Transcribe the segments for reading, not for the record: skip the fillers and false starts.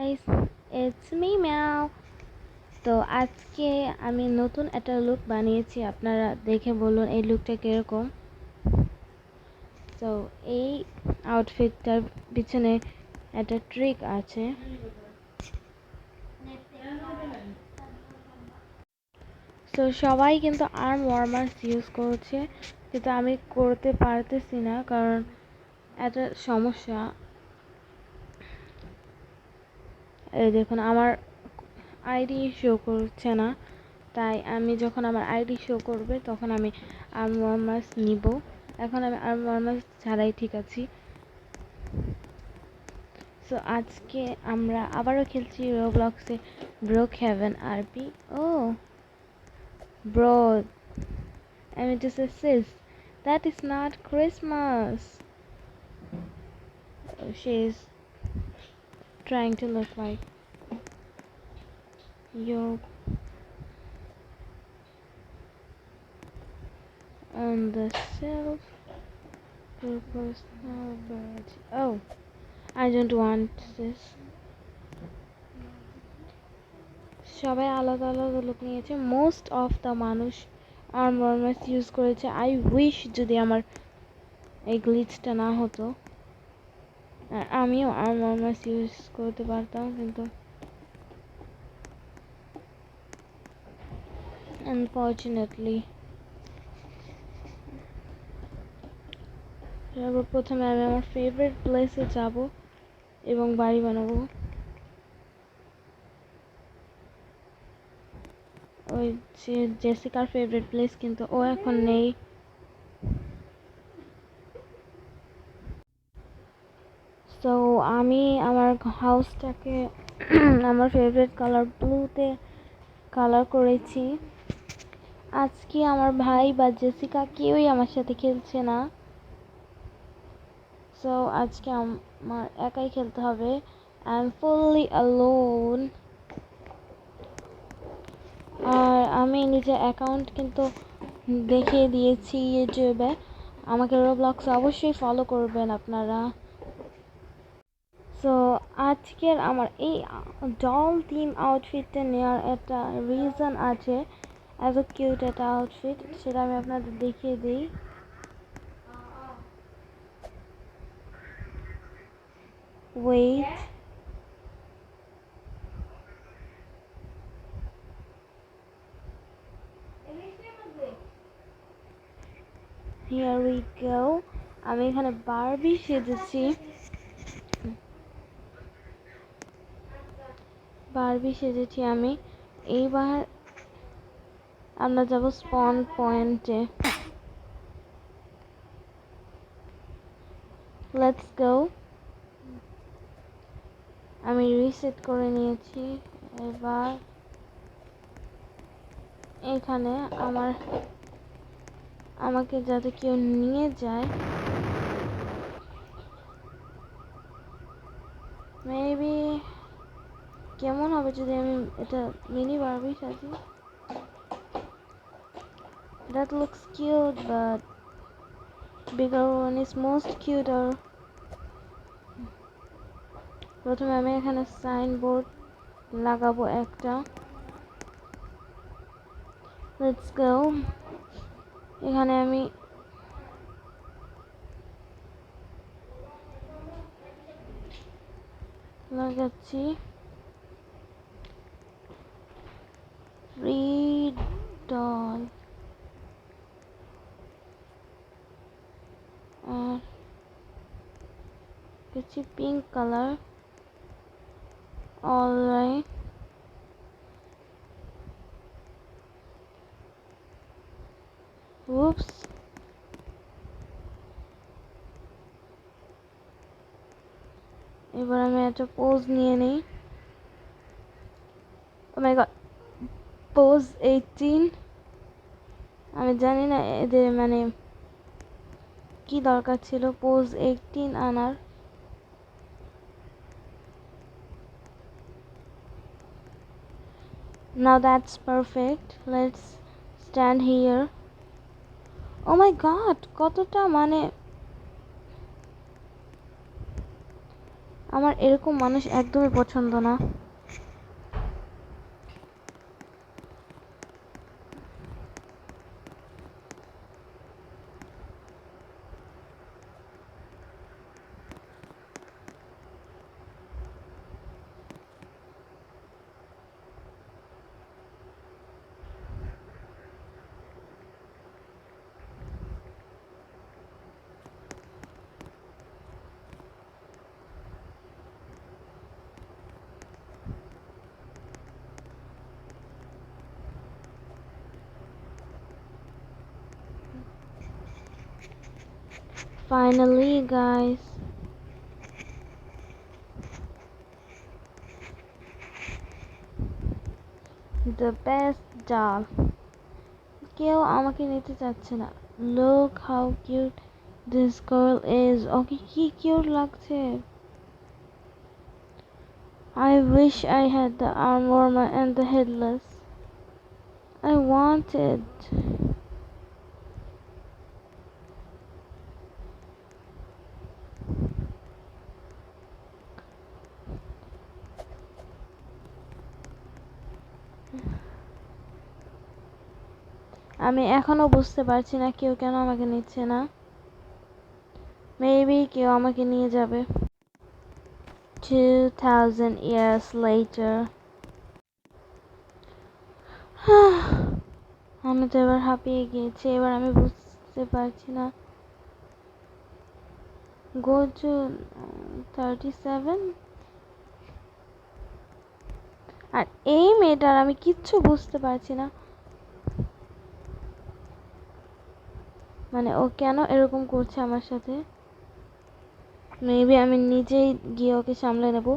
Guys, it's me meow. তো আজকে আমি নতুন একটা লুক বানিয়েছি, আপনারা দেখে বলুন এই লুকটা কিরকম। তো এই আউটফিটটার পিছনে একটা ট্রিক আছে। তো সবাই কিন্তু আর্ম ওয়ার্মার্স ইউজ করছে, কিন্তু আমি করতে পারতেছি না কারণ একটা সমস্যা। এই দেখুন আমার আইডি শো করছে না, তাই আমি যখন আমার আইডি শো করবে তখন আমি আর্ম ওয়ার্মার্স নিব। এখন আমি আর্ম ওয়ার্মার্স ছাড়াই ঠিক আছি। সো আজকে আমরা আবারও খেলছি রোবলক্সে Brookhaven RP. Oh bro, I mean to say sis, that is not Christmas. She is trying to look like you on the shelf. Purpose no bird. Oh, I don't want this. সবাই আলাদা আলাদা look নিয়েছে। Most of the মানুষ arm ওয়ার্মার্স use করেছে। I wish যদি আমার এই গ্লিচটা না হতো, আমিও আর্ম ওয়ার্মার্স ইউজ করতে পারতাম, কিন্তু আনফর্চুনেটলি। প্রথমে আমি আমার ফেভারিট প্লেসে যাব এবং বাড়ি বানাবো। ওই যে জেসিকার ফেভারিট প্লেস, কিন্তু ও এখন নেই। সো আমি আমার হাউসটাকে আমার ফেভারিট কালার ব্লুতে কালার করেছি। আজকে আমার ভাই বা জেসিকা কেউই আমার সাথে খেলছে না, সো আজকে আমার একাই খেলতে হবে। I am fully alone. আর আমি নিজের অ্যাকাউন্ট কিন্তু দেখিয়ে দিয়েছি ইউটিউবে, আমাকে রোবলক্সে অবশ্যই ফলো করবেন আপনারা। সো আজকের আমার এই ডল থিম আউটফিটটা নেওয়ার একটা রিজন আছে। এত কিউট একটা আউটফিট, সেটা আমি আপনাদের দেখিয়ে দিই। Wait, here we go. আমি এখানে বারবি সেজেছি। আমি। এইবার আমরা যাব স্পন পয়েন্টে। Let's go. আমি রিসেট করে নিয়েছি। এবার এখানে আমাকে যাতে কেউ নিয়ে যায়। মেবি কেমন হবে যদি আমি এটা মিনি বারবি সাজি? That looks cute, but bigger one is most cuter. প্রথমে আমি এখানে সাইনবোর্ড লাগাবো একটা। Let's go. এখানে আমি লাগাচ্ছি ফ্রি ডল। আর কিছু পিঙ্ক কালার। Alright, Whoops. এবার আমি একটা পোজ নিয়ে নেই। ও মাই গড, পোজ 18। আমি জানি না এদের মানে কি দরকার ছিল পোজ 18 আনার। Now that's perfect. Let's stand here. Oh my god, কতটা মানে আমার এরকম মানুষ একদমই পছন্দ না। Finally, guys. The best doll. কেউ আমাকে নিতে চাচ্ছে না। Look how cute this girl is. ওকে কি কিউট লাগছে। I wish I had the arm warmer and the headless. I want it. আমি এখনো বুঝতে পারছি না কেউ কেন আমাকে নিচ্ছে না। মেবি কেউ আমাকে নিয়ে যাবে। 2000 years later. আমি তো এবার হাঁপিয়ে গিয়েছি। এবার আমি বুঝতে পারছি না। Go to 37. আর এই মেয়েটার আমি কিচ্ছু বুঝতে পারছি না। মানে ও কেন এরকম করছে আমার সাথে। মেবি আমি নিজেই গিয়ে ওকে সামলে নেব।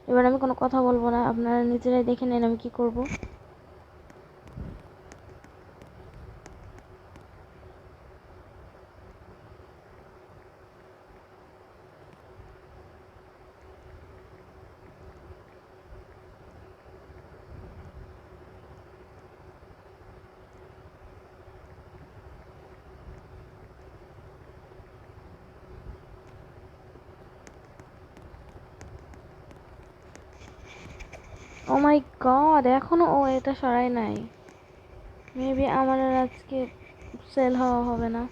এবার আমি কোনো কথা বলবো না, আপনারা নিজেরাই দেখে নেন আমি কি করব। ও মাই গড, এখনো ও এটা সরাই নাই। মেবি আমার আর আজকে সেল হওয়া হবে না।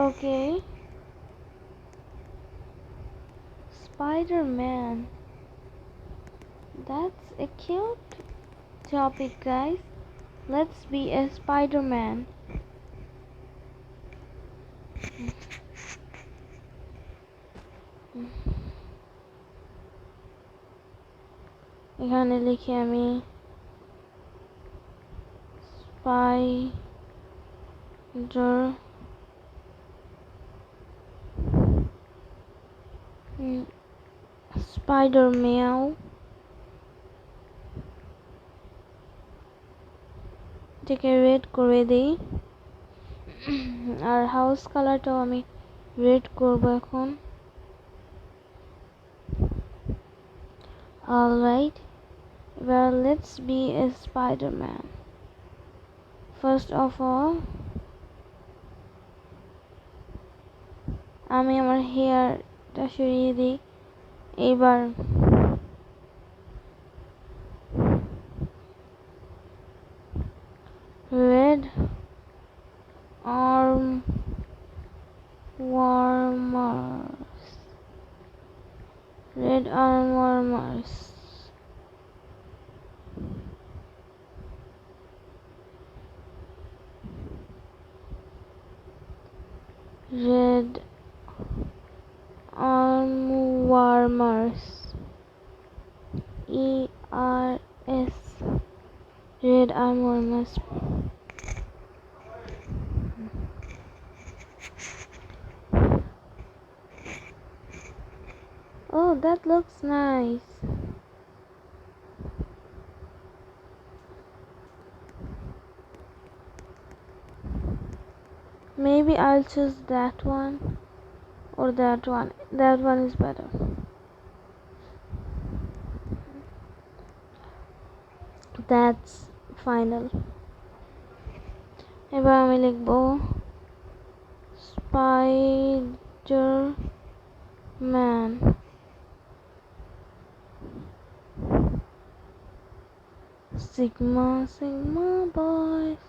ওকে, Spider-Man. That's a cute topic, guys. Let's be a Spider-Man. এখানে লিখি আমি স্পাইডার মেয়াও। এটাকে রেড করে দিই। আর হাউস কালারটাও আমি রেড করব এখন। Alright, well, let's be a Spider-Man. First of all, আমি আমার হেয়ারটা সরিয়ে দিই। এবার red arm warmers, red arm warmers. red arm warmers, ERS, red arm warmers. Oh, that looks nice. Maybe I'll choose that one or that one. That one is better. That's final. এবার আমি লিখব Spiderman. Sigma sigma boys.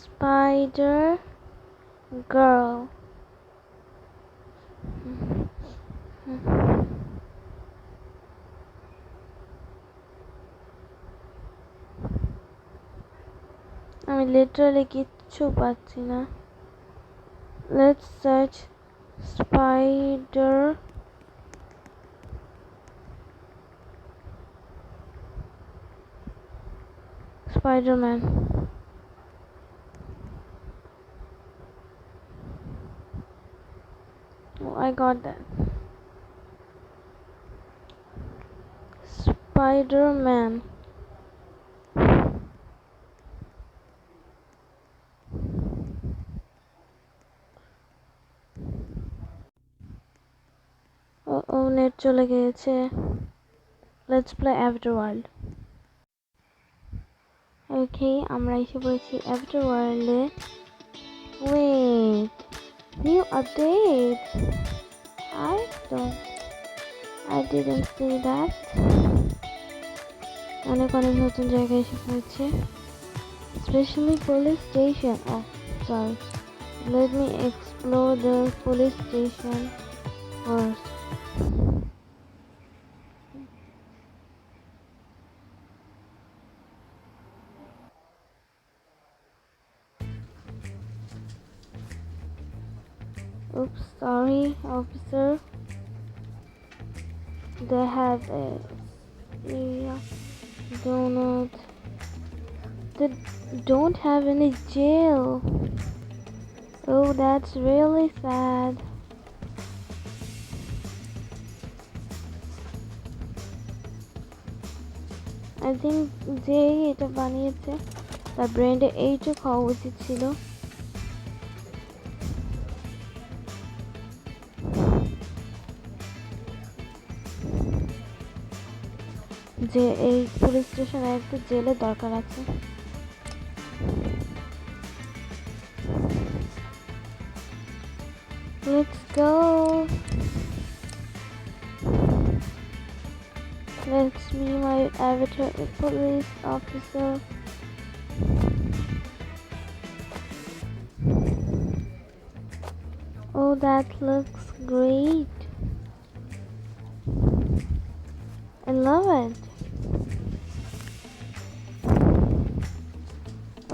Spider girl. আমি literally কিচ্ছু পাচ্ছি না। Let's search Spider-Man. Oh, I got that. Spider-Man. Oh, net চলে গিয়েছে। Let's play Avatar World. Okay, আমরা এসে পড়েছি Avatar World A. Wait, new update. I didn't see that. অনেক নতুন জায়গায় এসে পড়েছে, especially police station. Oh, sorry. Let me explore the police station first. Oops, sorry, officer. They have a donut. They don't have any jail. Oh, that's really sad. I think যে এটা বানিয়েছে তার ব্র্যান্ডে এইটুক হওয়া উচিত ছিল। যে এই পুলিশ স্টেশনে একটা জেলের দরকার আছে। Let's go. Let's be my avatar police officer. Oh, that looks great. I love it.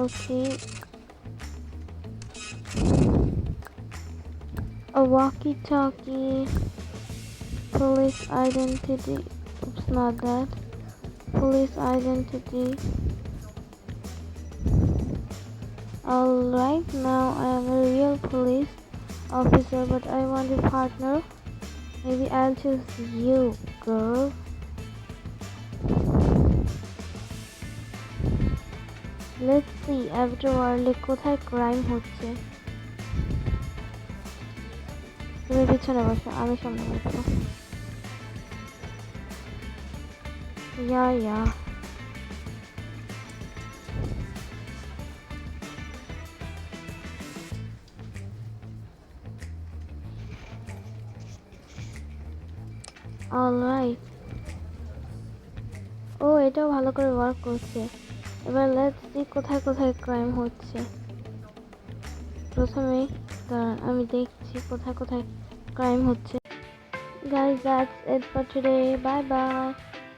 Okay. A walkie-talkie. Police identity. Oops, not that. Police identity. Alright, now I am a real police officer, but I want a partner. Maybe I'll choose you, girl. Let's see, Avatar World এ কোথায় crime হচ্ছে। তুমি পিছনে বসো, আমি সামনে বসবো। Yeah. Alright. ও এটাও ভালো করে ওয়ার্ক করছে। এবার লেটস সি কোথায় কোথায় ক্রাইম হচ্ছে। প্রথমে দাঁড়ান আমি দেখছি কোথায় কোথায় ক্রাইম হচ্ছে। Guys, that's it for today. Bye bye.